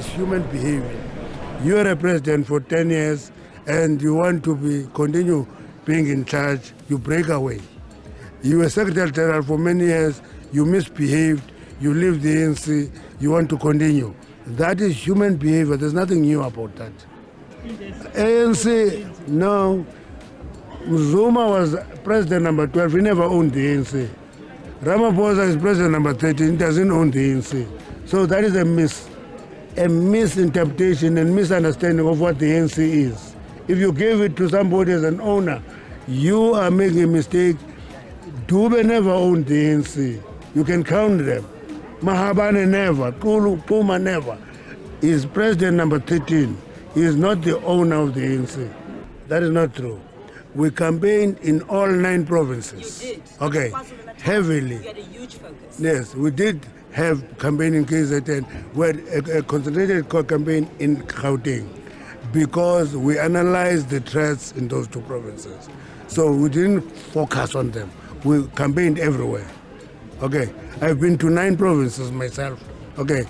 It's human behavior. You are a president for 10 years and you want to continue being in charge, you break away. You were Secretary General for many years, you misbehaved, you leave the ANC, you want to continue. That is human behavior. There's nothing new about that. ANC, no. Zuma was president number 12. He never owned the ANC. Ramaphosa is president number 13. He doesn't own the ANC. So that is a misinterpretation and misunderstanding of what the ANC is. If you give it to somebody as an owner, you are making a mistake. Dube never owned the ANC. You can count them. Mahabane never. Kulu Puma never. He is president number 13. He is not the owner of the ANC. That is not true. We campaigned in all 9 provinces. You did. Okay, heavily. You had a huge focus. Yes, we did have campaign in KZN. We had a concentrated campaign in Gauteng because we analyzed the threats in those 2 provinces. So we didn't focus on them. We campaigned everywhere. Okay, I've been to 9 provinces myself. Okay.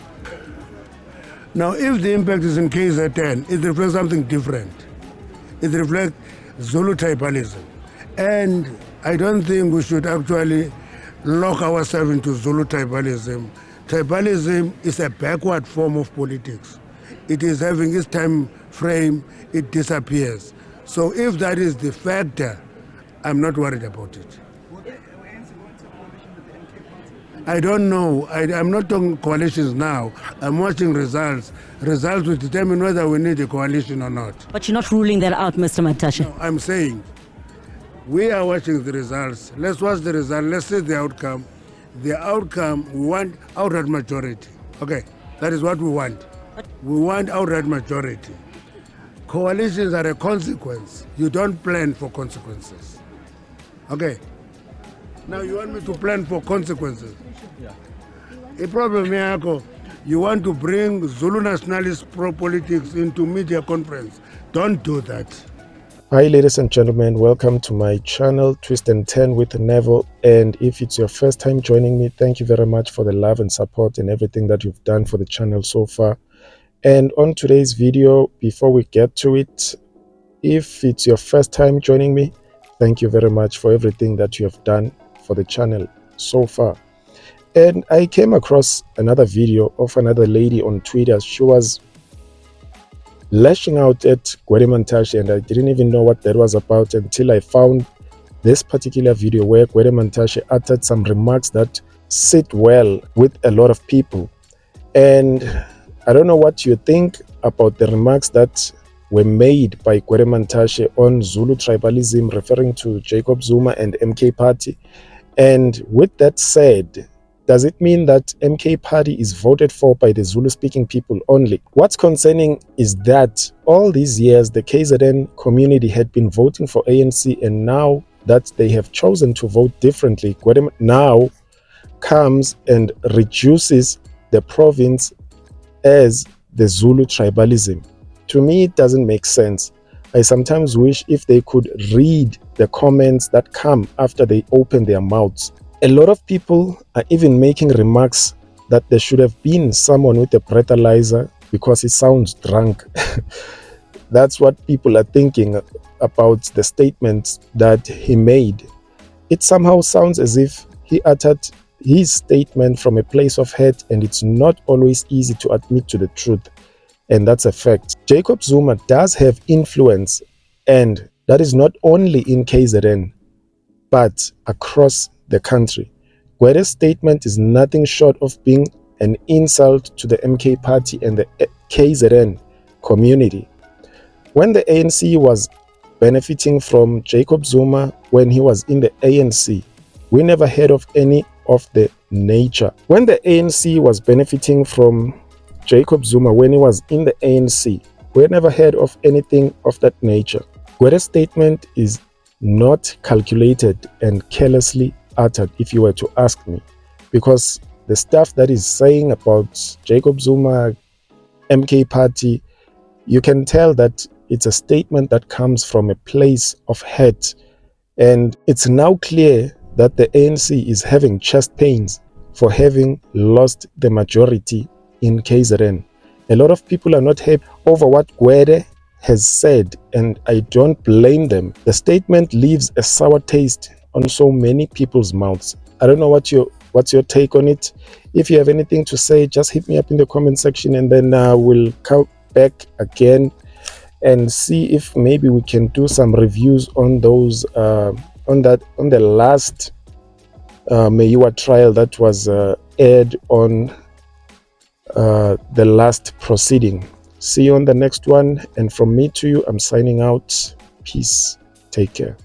Now, if the impact is in KZN, it reflects something different. It reflects Zulu tribalism. And I don't think we should actually lock ourselves into Zulu tribalism. Tribalism is a backward form of politics. It is having its time frame, it disappears. So if that is the factor, I'm not worried about it. I don't know. I'm not talking coalitions now. I'm watching results. Results will determine whether we need a coalition or not. But you're not ruling that out, Mr. Mantashe. No, I'm saying we are watching the results. Let's watch the result. Let's see the outcome. The outcome, we want outright majority. Okay, that is what we want. We want outright majority. Coalitions are a consequence. You don't plan for consequences. Okay. Now you want me to plan for consequences. The problem here, you want to bring Zulu nationalist pro-politics into media conference. Don't do that. Hi ladies and gentlemen, welcome to my channel Twist&Turn with Neville. And if it's your first time joining me, thank you very much for the love and support and everything that you've done for the channel so far. And on today's video, before we get to it, if it's your first time joining me, thank you very much for everything that you have done for the channel so far. And I came across another video of another lady on Twitter. She was lashing out at Gwede Mantashe, and I didn't even know what that was about until I found this particular video where Gwede Mantashe uttered some remarks that sit well with a lot of people. And I don't know what you think about the remarks that were made by Gwede Mantashe on Zulu tribalism, referring to Jacob Zuma and MK Party. And with that said, does it mean that MK Party is voted for by the Zulu-speaking people only? What's concerning is that all these years, the KZN community had been voting for ANC, and now that they have chosen to vote differently, Gwede now comes and reduces the province as the Zulu tribalism. To me, it doesn't make sense. I sometimes wish if they could read the comments that come after they open their mouths. A lot of people are even making remarks that there should have been someone with a breathalyzer because he sounds drunk. That's what people are thinking about the statements that he made. It somehow sounds as if he uttered his statement from a place of hate, and it's not always easy to admit to the truth. And that's a fact. Jacob Zuma does have influence, and that is not only in KZN, but across the country. Gwede's statement is nothing short of being an insult to the MK Party and the KZN community. When the ANC was benefiting from Jacob Zuma when he was in the ANC, we never heard of any of the nature. When the ANC was benefiting from Jacob Zuma when he was in the ANC, we never heard of anything of that nature. Gwede's statement is not calculated and carelessly uttered, if you were to ask me, because the stuff that is saying about Jacob Zuma, MK Party, you can tell that it's a statement that comes from a place of hate. And it's now clear that the ANC is having chest pains for having lost the majority in KZN. A lot of people are not happy over what Gwede has said, and I don't blame them. The statement leaves a sour taste on so many people's mouths. I don't know what's your take on it. If you have anything to say, just hit me up in the comment section, and then we'll come back again and see if maybe we can do some reviews on those on the last Meyiwa trial that was aired on the last proceeding. See you on the next one, and from me to you, I'm signing out. Peace. Take care.